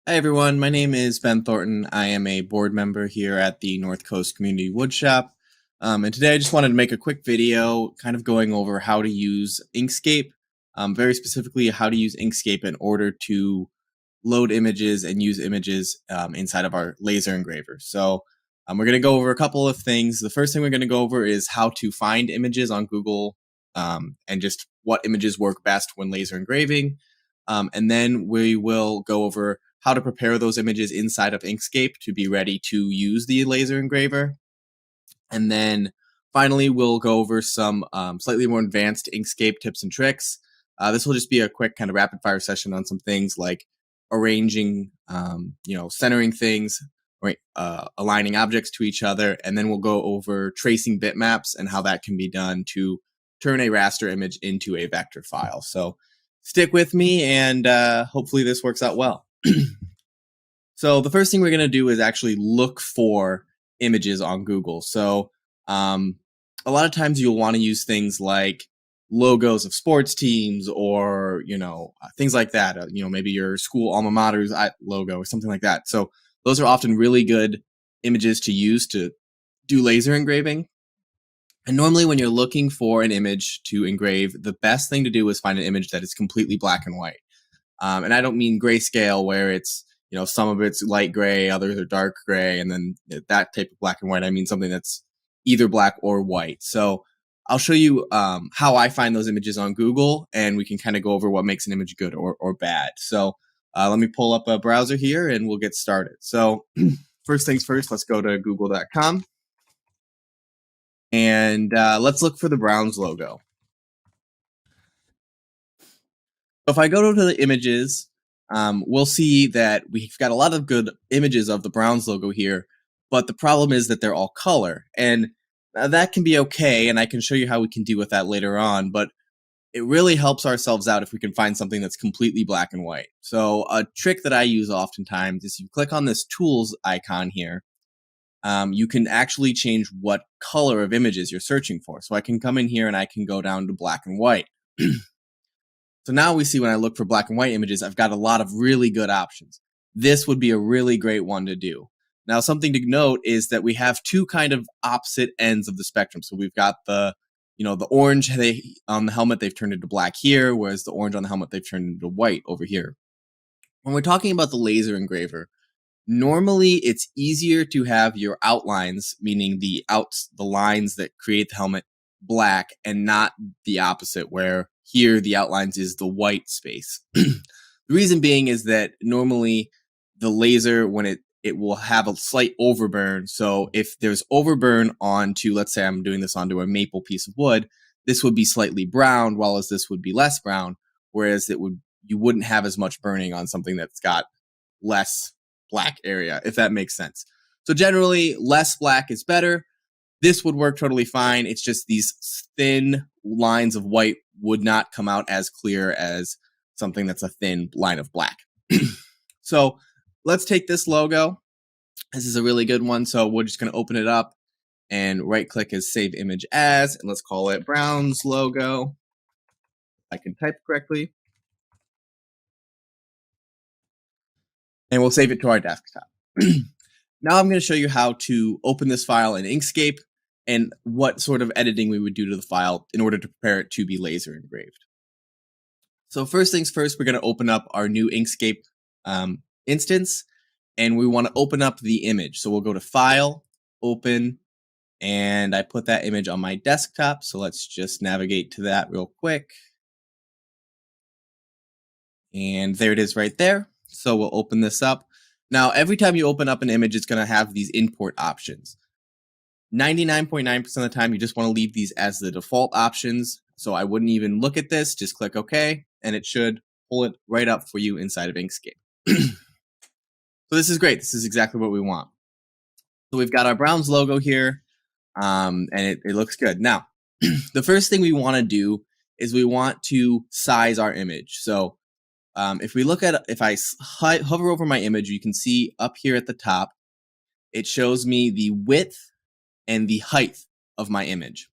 Hi everyone, my name is Ben Thornton. I am a board member here at the North Coast Community Woodshop. And today I just wanted to make a quick video kind of going over how to use Inkscape, very specifically how to use Inkscape in order to load images and use images inside of our laser engraver. So we're going to go over a couple of things. The first thing we're going to go over is how to find images on Google and just what images work best when laser engraving. And then we will go over how to prepare those images inside of Inkscape to be ready to use the laser engraver. And then finally, we'll go over some slightly more advanced Inkscape tips and tricks. This will just be a quick kind of rapid fire session on some things like arranging, centering things, right, aligning objects to each other. And then we'll go over tracing bitmaps and how that can be done to turn a raster image into a vector file. So stick with me and hopefully this works out well. So the first thing we're going to do is actually look for images on Google. So a lot of times you'll want to use things like logos of sports teams or, things like that. Maybe your school alma mater's logo or something like that. So those are often really good images to use to do laser engraving. And normally when you're looking for an image to engrave, the best thing to do is find an image that is completely black and white. And I don't mean grayscale where it's, some of it's light gray, others are dark gray, and then that type of black and white. I mean something that's either black or white. So I'll show you how I find those images on Google, and we can kind of go over what makes an image good or bad. So let me pull up a browser here, and we'll get started. So first things first, let's go to google.com. And let's look for the Browns logo. So if I go to the images, we'll see that we've got a lot of good images of the Browns logo here, but the problem is that they're all color. And that can be okay, and I can show you how we can deal with that later on, but it really helps ourselves out if we can find something that's completely black and white. So a trick that I use oftentimes is you click on this tools icon here. You can actually change what color of images you're searching for. So I can come in here and I can go down to black and white. So now we see when I look for black and white images, I've got a lot of really good options. This would be a really great one to do. Now, something to note is that we have two kind of opposite ends of the spectrum. So we've got the orange on the helmet, they've turned into black here, whereas the orange on the helmet, they've turned into white over here. When we're talking about the laser engraver, normally it's easier to have your outlines, meaning the lines that create the helmet, black, and not the opposite, where here the outlines is the white space. The reason being is that normally the laser, when it will have a slight overburn. So if there's overburn onto, let's say I'm doing this onto a maple piece of wood, this would be slightly brown, while as this would be less brown, whereas you wouldn't have as much burning on something that's got less black area, if that makes sense. So generally, less black is better. This would work totally fine. It's just these thin lines of white would not come out as clear as something that's a thin line of black. So let's take this logo. This is a really good one. So we're just going to open it up and right click as save image as, and let's call it Browns logo. I can type correctly. And we'll save it to our desktop. Now I'm going to show you how to open this file in Inkscape and what sort of editing we would do to the file in order to prepare it to be laser engraved. So first things first, we're going to open up our new Inkscape instance, and we want to open up the image. So we'll go to File, Open, and I put that image on my desktop. So let's just navigate to that real quick. And there it is right there. So we'll open this up. Now, every time you open up an image, it's going to have these import options. 99.9% of the time, you just want to leave these as the default options. So I wouldn't even look at this, just click OK, and it should pull it right up for you inside of Inkscape. So this is great. This is exactly what we want. So we've got our Browns logo here, and it looks good. Now, the first thing we want to do is we want to size our image. So if I hover over my image, you can see up here at the top, it shows me the width and the height of my image.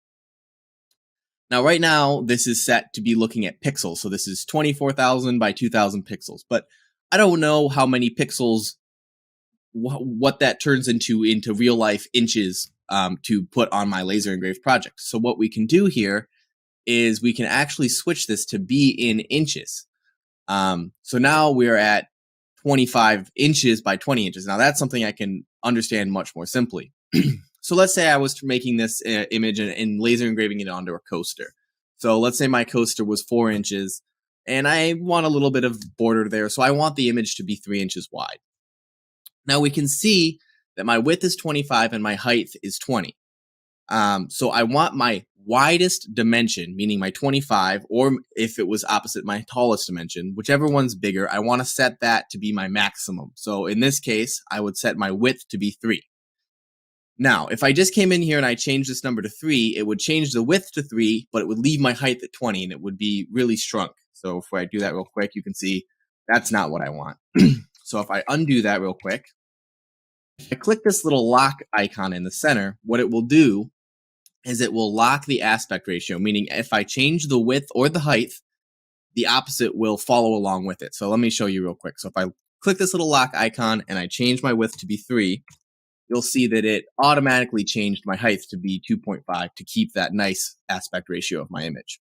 Now, right now, this is set to be looking at pixels. So this is 24,000 by 2,000 pixels. But I don't know how many pixels, what that turns into real life inches to put on my laser engraved project. So what we can do here is we can actually switch this to be in inches. So now we're at 25 inches by 20 inches. Now that's something I can understand much more simply. So let's say I was making this image and laser engraving it onto a coaster. So let's say my coaster was 4 inches and I want a little bit of border there. So I want the image to be 3 inches wide. Now we can see that my width is 25 and my height is 20. So I want my widest dimension, meaning my 25, or if it was opposite, my tallest dimension, whichever one's bigger, I want to set that to be my maximum. So in this case, I would set my width to be 3. Now, if I just came in here and I changed this number to 3, it would change the width to 3, but it would leave my height at 20 and it would be really shrunk. So if I do that real quick, you can see that's not what I want. So if I undo that real quick, if I click this little lock icon in the center, what it will do is it will lock the aspect ratio, meaning if I change the width or the height, the opposite will follow along with it. So let me show you real quick. So if I click this little lock icon and I change my width to be 3, you'll see that it automatically changed my height to be 2.5 to keep that nice aspect ratio of my image.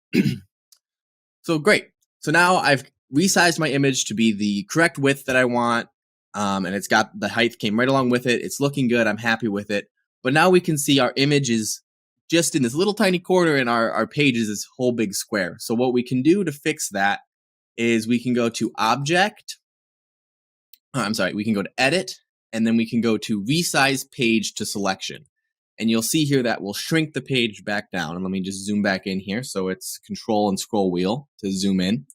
So great. So now I've resized my image to be the correct width that I want. And it's got the height came right along with it. It's looking good. I'm happy with it. But now we can see our image is just in this little tiny corner and our page is this whole big square. So what we can do to fix that is we can go to Object. We can go to Edit, and then we can go to Resize Page to Selection. And you'll see here that will shrink the page back down. And let me just zoom back in here. So it's Control and Scroll Wheel to zoom in.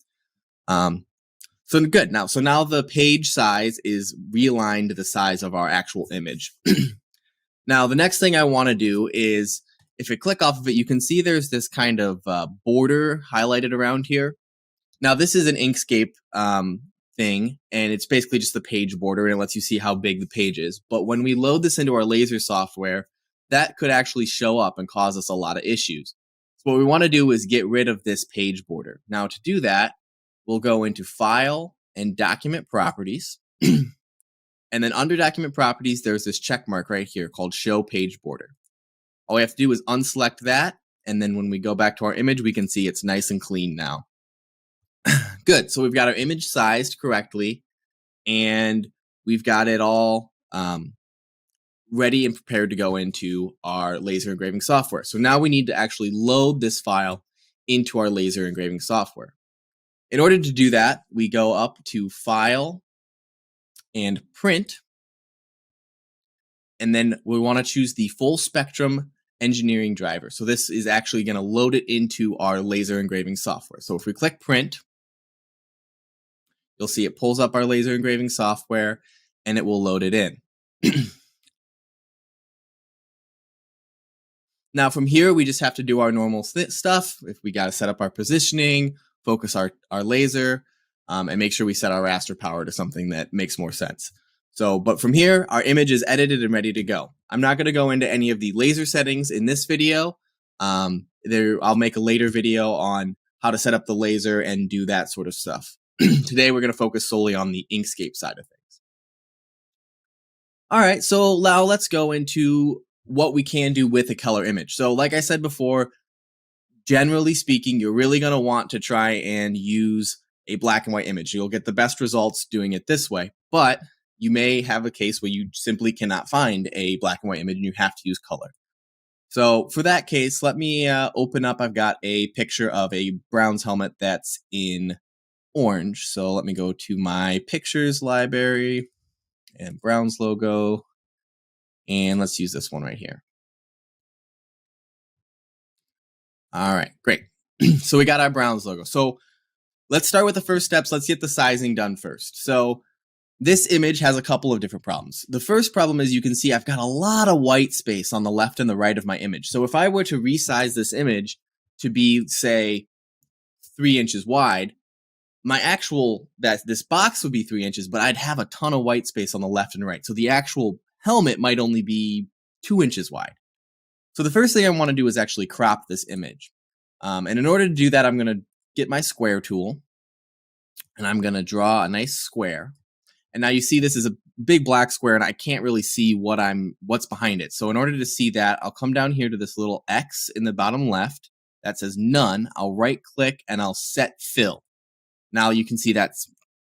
So good. So now the page size is realigned to the size of our actual image. Now, the next thing I want to do is, if I click off of it, you can see there's this kind of border highlighted around here. Now, this is an Inkscape thing, and it's basically just the page border, and it lets you see how big the page is. But when we load this into our laser software, that could actually show up and cause us a lot of issues. So what we want to do is get rid of this page border. Now, to do that, we'll go into File and Document Properties. And then under Document Properties, there's this check mark right here called Show Page Border. All we have to do is unselect that, and then when we go back to our image, we can see it's nice and clean now. Good, so we've got our image sized correctly, and we've got it all ready and prepared to go into our laser engraving software. So now we need to actually load this file into our laser engraving software. In order to do that, we go up to File and Print, and then we want to choose the Full Spectrum Engineering driver. So this is actually going to load it into our laser engraving software. So if we click Print, you'll see it pulls up our laser engraving software and it will load it in. Now from here, we just have to do our normal stuff. If we got to set up our positioning, focus our laser, and make sure we set our raster power to something that makes more sense. But from here, our image is edited and ready to go. I'm not going to go into any of the laser settings in this video. I'll make a later video on how to set up the laser and do that sort of stuff. Today, we're going to focus solely on the Inkscape side of things. All right, so now let's go into what we can do with a color image. So like I said before, generally speaking, you're really going to want to try and use a black and white image. You'll get the best results doing it this way, but you may have a case where you simply cannot find a black and white image and you have to use color. So for that case, let me open up. I've got a picture of a Browns helmet that's in orange. So let me go to my pictures library and Browns logo. And let's use this one right here. All right, great. So we got our Browns logo. So let's start with the first steps. Let's get the sizing done first. So this image has a couple of different problems. The first problem is you can see I've got a lot of white space on the left and the right of my image. So if I were to resize this image to be, say, 3 inches wide, this box would be 3 inches, but I'd have a ton of white space on the left and right. So the actual helmet might only be 2 inches wide. So the first thing I want to do is actually crop this image. And in order to do that, I'm going to get my square tool and I'm going to draw a nice square. And now you see this is a big black square and I can't really see what's behind it. So in order to see that, I'll come down here to this little X in the bottom left that says none. I'll right click and I'll set fill. Now you can see that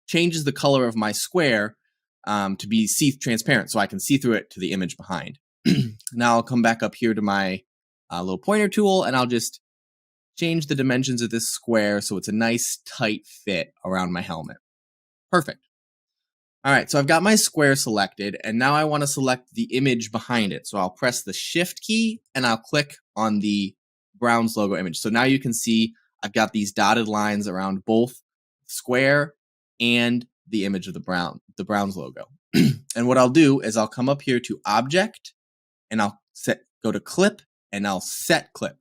changes the color of my square to be transparent, so I can see through it to the image behind. Now I'll come back up here to my little pointer tool and I'll just change the dimensions of this square so it's a nice tight fit around my helmet. Perfect. All right, so I've got my square selected, and now I want to select the image behind it. So I'll press the Shift key, and I'll click on the Browns logo image. So now you can see I've got these dotted lines around both square and the image of the Browns logo. And what I'll do is I'll come up here to Object, and I'll go to Clip, and I'll set Clip.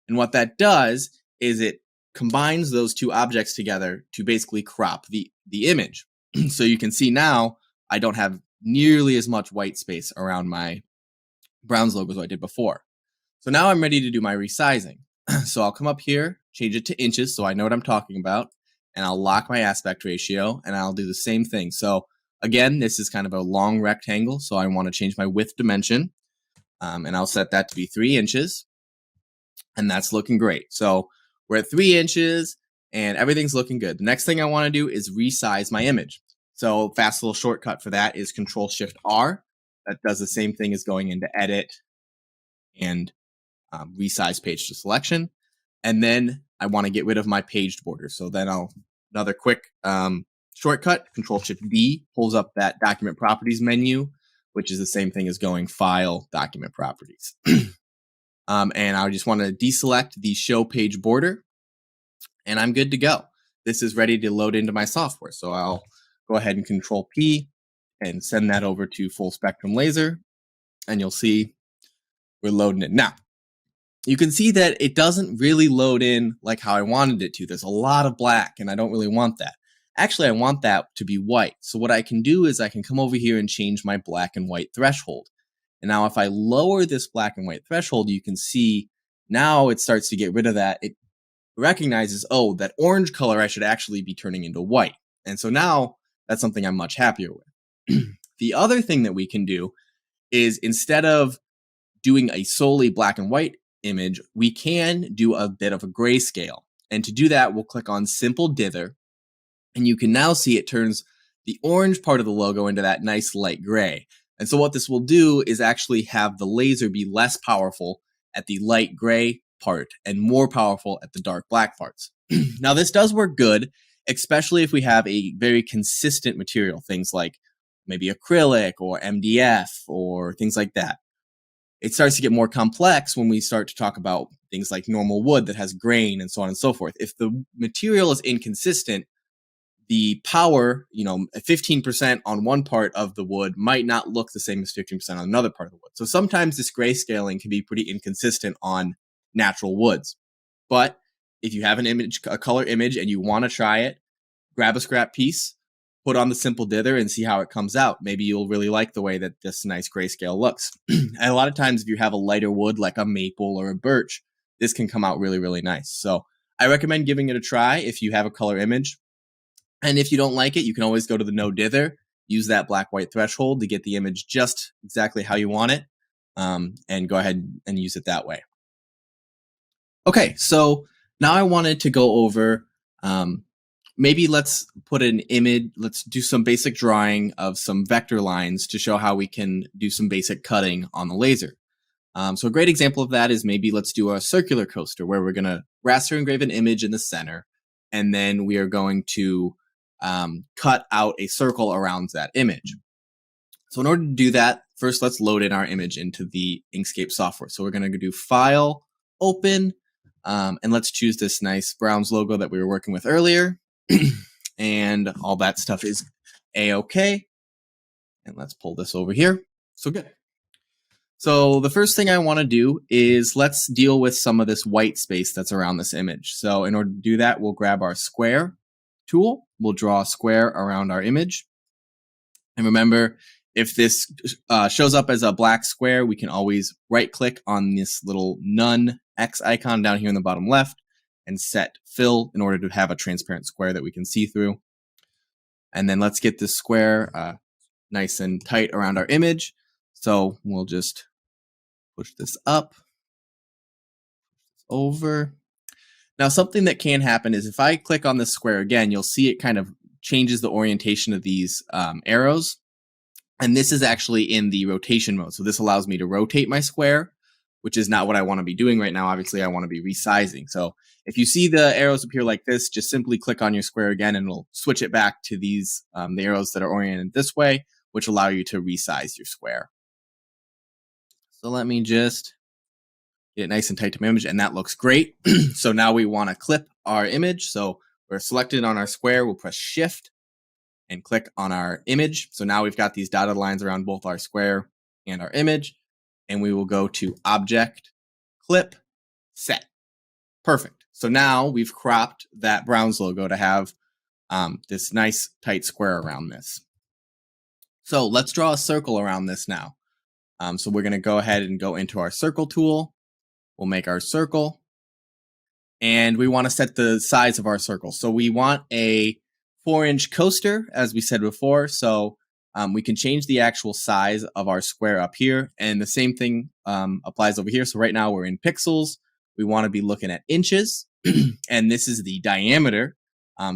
And what that does is it combines those two objects together to basically crop the image. So you can see now I don't have nearly as much white space around my Browns logo as I did before. So now I'm ready to do my resizing. So I'll come up here, change it to inches so I know what I'm talking about, and I'll lock my aspect ratio, and I'll do the same thing. So again, this is kind of a long rectangle, so I want to change my width dimension, and I'll set that to be 3 inches, and that's looking great. So we're at 3 inches, and everything's looking good. The next thing I want to do is resize my image. So fast little shortcut for that is Control-Shift-R. That does the same thing as going into Edit and Resize Page to Selection. And then I want to get rid of my paged border. So then another quick shortcut, Control-Shift-D pulls up that Document Properties menu, which is the same thing as going File, Document Properties. And I just want to deselect the Show Page Border, and I'm good to go. This is ready to load into my software. So I'll go ahead and Control-P and send that over to Full Spectrum Laser, and you'll see we're loading it. Now, you can see that it doesn't really load in like how I wanted it to. There's a lot of black, and I don't really want that. Actually, I want that to be white. So what I can do is I can come over here and change my black and white threshold. And now if I lower this black and white threshold, you can see now it starts to get rid of that. It recognizes, oh, that orange color I should actually be turning into white. And so now that's something I'm much happier with. The other thing that we can do is instead of doing a solely black and white image, we can do a bit of a grayscale. And to do that, we'll click on Simple Dither. And you can now see it turns the orange part of the logo into that nice light gray. And so what this will do is actually have the laser be less powerful at the light gray part and more powerful at the dark black parts. Now, this does work good, especially if we have a very consistent material, things like maybe acrylic or MDF or things like that. It starts to get more complex when we start to talk about things like normal wood that has grain and so on and so forth. If the material is inconsistent, the power, 15% on one part of the wood might not look the same as 15% on another part of the wood. So sometimes this grayscaling can be pretty inconsistent on natural woods. But if you have a color image, and you want to try it, grab a scrap piece, put on the Simple Dither, and see how it comes out. Maybe you'll really like the way that this nice grayscale looks. And a lot of times, if you have a lighter wood like a maple or a birch, this can come out really, really nice. So I recommend giving it a try if you have a color image. And if you don't like it, you can always go to the No Dither, use that black-white threshold to get the image just exactly how you want it, and go ahead and use it that way. Okay, so now I wanted to go over, maybe let's put an image, let's do some basic drawing of some vector lines to show how we can do some basic cutting on the laser. So a great example of that is maybe let's do a circular coaster where we're going to raster engrave an image in the center, and then we are going to cut out a circle around that image. So in order to do that, first let's load in our image into the Inkscape software. So we're going to do File, Open, and let's choose this nice Browns logo that we were working with earlier. And all that stuff is A-OK. And let's pull this over here. So good. So the first thing I want to do is let's deal with some of this white space that's around this image. So in order to do that, we'll grab our square tool. We'll draw a square around our image. And remember, if this shows up as a black square, we can always right-click on this little none X icon down here in the bottom left and set fill in order to have a transparent square that we can see through. And then let's get this square nice and tight around our image. So we'll just push this up, over. Now, something that can happen is if I click on this square again, you'll see it kind of changes the orientation of these arrows. And this is actually in the rotation mode. So this allows me to rotate my square, which is not what I want to be doing right now. Obviously, I want to be resizing. So if you see the arrows appear like this, just simply click on your square again and it'll switch it back to these, the arrows that are oriented this way, which allow you to resize your square. So let me just get it nice and tight to my image, and that looks great. So now we want to clip our image. So we're selected on our square, we'll press Shift and click on our image. So now we've got these dotted lines around both our square and our image, and we will go to Object, Clip, Set. Perfect. So now we've cropped that Browns logo to have this nice tight square around this. So let's draw a circle around this now. So we're going to go ahead and go into our circle tool. We'll make our circle, and we want to set the size of our circle. So we want a 4-inch coaster, as we said before. So we can change the actual size of our square up here, and the same thing applies over here. So right now we're in pixels. We want to be looking at inches, and this is the diameter.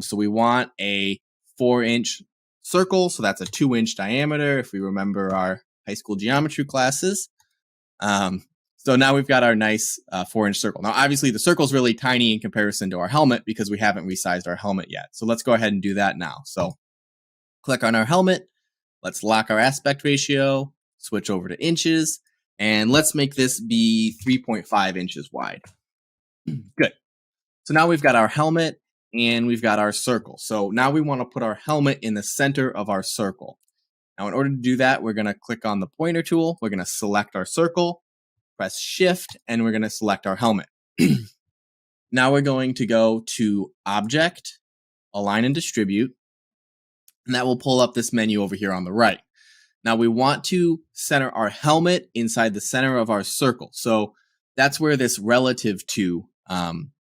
So we want a 4-inch circle. So that's a 2-inch diameter, if we remember our high school geometry classes. So now we've got our nice 4-inch circle. Now, obviously, the circle is really tiny in comparison to our helmet because we haven't resized our helmet yet. So let's go ahead and do that now. So click on our helmet. Let's lock our aspect ratio, switch over to inches, and let's make this be 3.5 inches wide. Good. So now we've got our helmet and we've got our circle. So now we want to put our helmet in the center of our circle. Now, in order to do that, we're going to click on the pointer tool. We're going to select our circle, press Shift, and we're going to select our helmet. Now we're going to go to Object, Align and Distribute, and that will pull up this menu over here on the right. Now we want to center our helmet inside the center of our circle. So that's where this relative to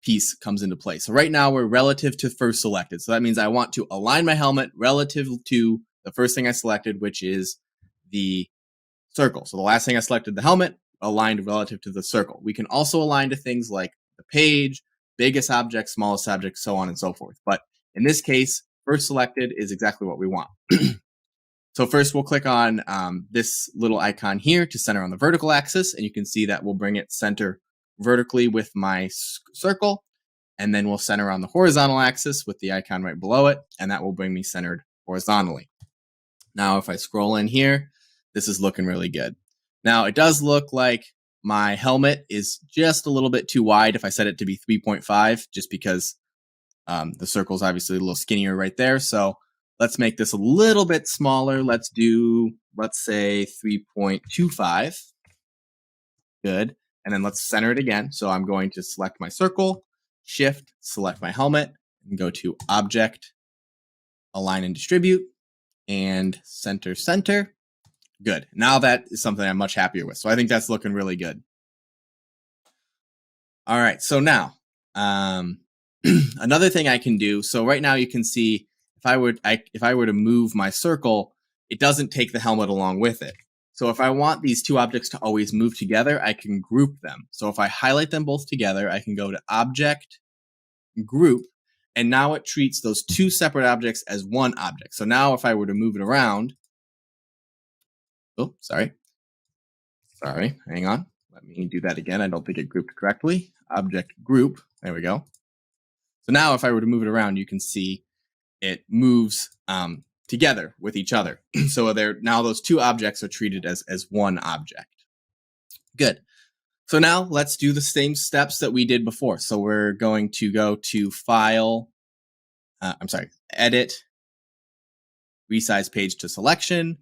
piece comes into play. So right now we're relative to first selected. So that means I want to align my helmet relative to the first thing I selected, which is the circle. So the last thing I selected, the helmet, aligned relative to the circle. We can also align to things like the page, biggest object, smallest object, so on and so forth. But in this case, first selected is exactly what we want. So first we'll click on this little icon here to center on the vertical axis, and you can see that we'll bring it center vertically with my circle, and then we'll center on the horizontal axis with the icon right below it, and that will bring me centered horizontally. Now if I scroll in here, this is looking really good. Now it does look like my helmet is just a little bit too wide if I set it to be 3.5, just because the circle is obviously a little skinnier right there. So let's make this a little bit smaller. Let's say 3.25. Good. And then let's center it again. So I'm going to select my circle, Shift, select my helmet, and go to Object, Align and Distribute, and center, center. Good. Now that is something I'm much happier with. So I think that's looking really good. All right. So now, another thing I can do. So right now you can see if I were to move my circle, it doesn't take the helmet along with it. So if I want these two objects to always move together, I can group them. So if I highlight them both together, I can go to Object, Group, and now it treats those two separate objects as one object. So now if I were to move it around, oh, sorry, hang on. Let me do that again. I don't think it grouped correctly. Object Group, there we go. So now if I were to move it around, you can see it moves together with each other. So now those two objects are treated as one object. Good. So now let's do the same steps that we did before. So we're going to go to File, Edit, Resize Page to Selection,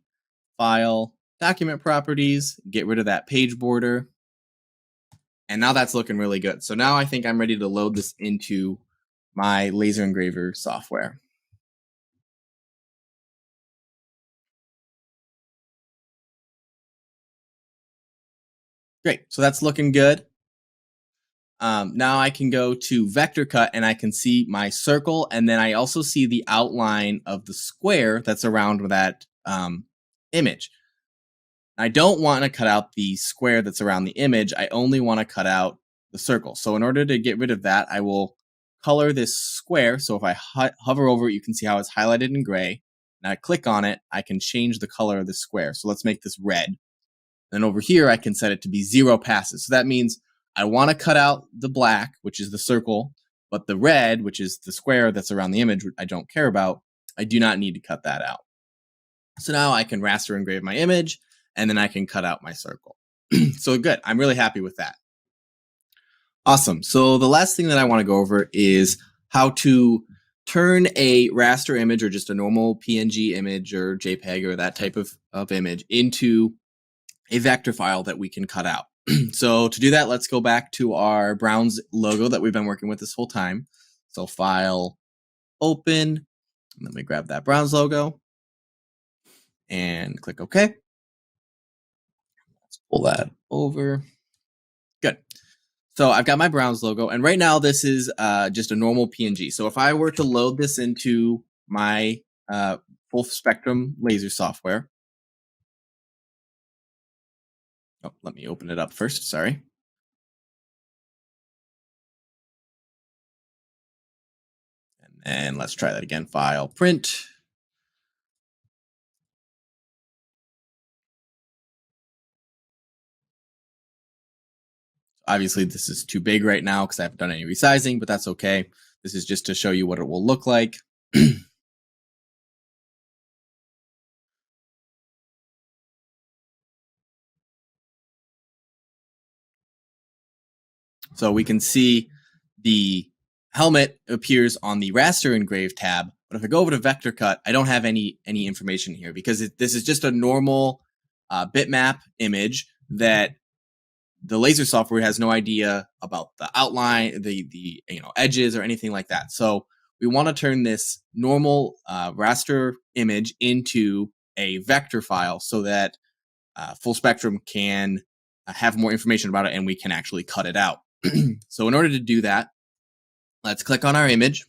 File, Document Properties, get rid of that page border. And now that's looking really good. So now I think I'm ready to load this into my laser engraver software. Great. So that's looking good. now I can go to vector cut and I can see my circle, and then I also see the outline of the square that's around that image. I don't want to cut out the square that's around the image. I only want to cut out the circle. So in order to get rid of that, I will color this square. So if I hover over it, you can see how it's highlighted in gray. And I click on it, I can change the color of the square. So let's make this red. Then over here, I can set it to be 0 passes. So that means I want to cut out the black, which is the circle, but the red, which is the square that's around the image, I don't care about. I do not need to cut that out. So now I can raster engrave my image, and then I can cut out my circle. So good. I'm really happy with that. Awesome. So the last thing that I want to go over is how to turn a raster image or just a normal PNG image or JPEG or that type of image into a vector file that we can cut out. So to do that, let's go back to our Browns logo that we've been working with this whole time. So File, Open, and then we grab that Browns logo and click OK. Let's pull that over. Good. So I've got my Browns logo, and right now this is just a normal PNG. So if I were to load this into my full spectrum laser software, oh, let me open it up first, sorry. And let's try that again, File, Print. Obviously, this is too big right now because I haven't done any resizing, but that's okay. This is just to show you what it will look like. So we can see the helmet appears on the raster engrave tab, but if I go over to vector cut, I don't have any information here because this is just a normal bitmap image that the laser software has no idea about the outline, the edges or anything like that. So we want to turn this normal raster image into a vector file so that Full Spectrum can have more information about it and we can actually cut it out. So in order to do that, let's click on our image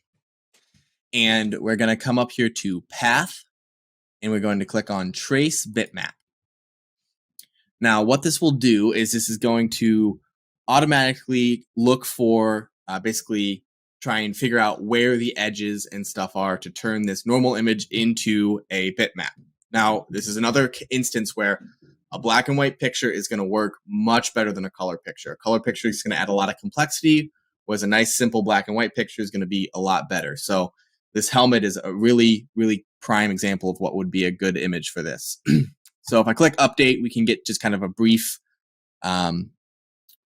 and we're going to come up here to Path and we're going to click on Trace Bitmap. Now, what this will do is this is going to automatically look for, basically try and figure out where the edges and stuff are to turn this normal image into a bitmap. Now, this is another instance where a black and white picture is going to work much better than a color picture. A color picture is going to add a lot of complexity, whereas a nice, simple black and white picture is going to be a lot better. So this helmet is a really, really prime example of what would be a good image for this. So if I click update, we can get just kind of a brief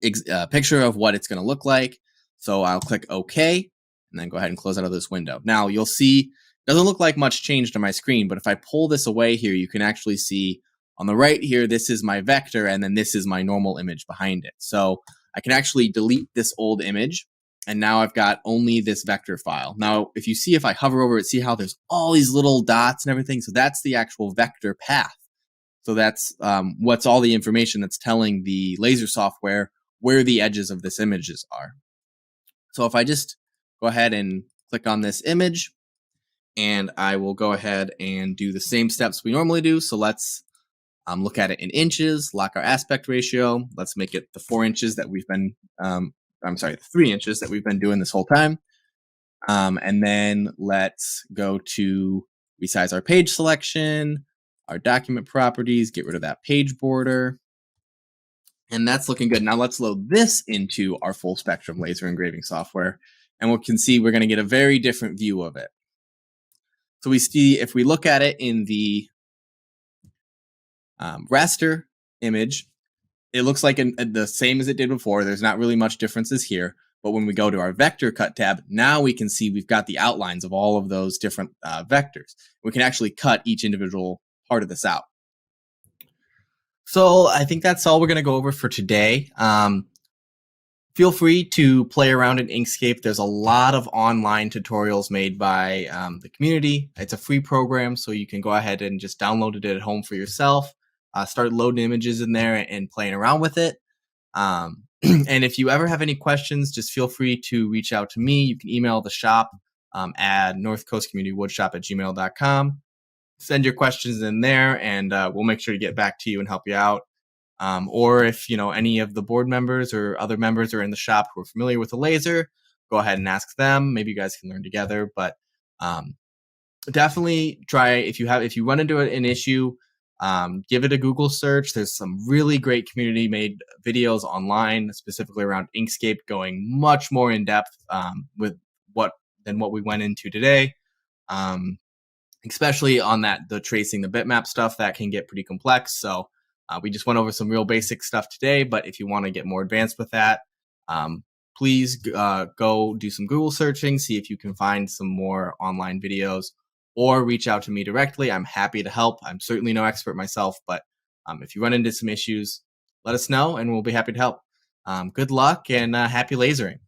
picture of what it's going to look like. So I'll click OK and then go ahead and close out of this window. Now you'll see it doesn't look like much changed on my screen, but if I pull this away here, you can actually see on the right here, this is my vector, and then this is my normal image behind it. So I can actually delete this old image, and now I've got only this vector file. Now, if you see, if I hover over it, see how there's all these little dots and everything? So that's the actual vector path. So that's what's all the information that's telling the laser software where the edges of this images are. So if I just go ahead and click on this image, and I will go ahead and do the same steps we normally do. So let's look at it in inches, lock our aspect ratio. Let's make it the 4 inches that we've been, the 3 inches that we've been doing this whole time. And then let's go to resize our page selection, our document properties, get rid of that page border. And that's looking good. Now let's load this into our Full Spectrum laser engraving software. And we can see we're going to get a very different view of it. So we see, if we look at it in the raster image, it looks like the same as it did before. There's not really much differences here. But when we go to our vector cut tab, now we can see we've got the outlines of all of those different vectors. We can actually cut each individual part of this out. So I think that's all we're going to go over for today. Feel free to play around in Inkscape. There's a lot of online tutorials made by the community. It's a free program, so you can go ahead and just download it at home for yourself. Start loading images in there and playing around with it. And if you ever have any questions, just feel free to reach out to me. You can email the shop at northcoastcommunitywoodshop@gmail.com. Send your questions in there, and we'll make sure to get back to you and help you out. Or if any of the board members or other members are in the shop who are familiar with the laser, go ahead and ask them. Maybe you guys can learn together. But definitely try, if you run into an issue, give it a Google search. There's some really great community made videos online, specifically around Inkscape, going much more in depth than what we went into today. Especially on the tracing the bitmap stuff, that can get pretty complex. So we just went over some real basic stuff today, but if you want to get more advanced with that, please go do some Google searching, see if you can find some more online videos, or reach out to me directly. I'm happy to help. I'm certainly no expert myself, but if you run into some issues, let us know and we'll be happy to help. Good luck and happy lasering.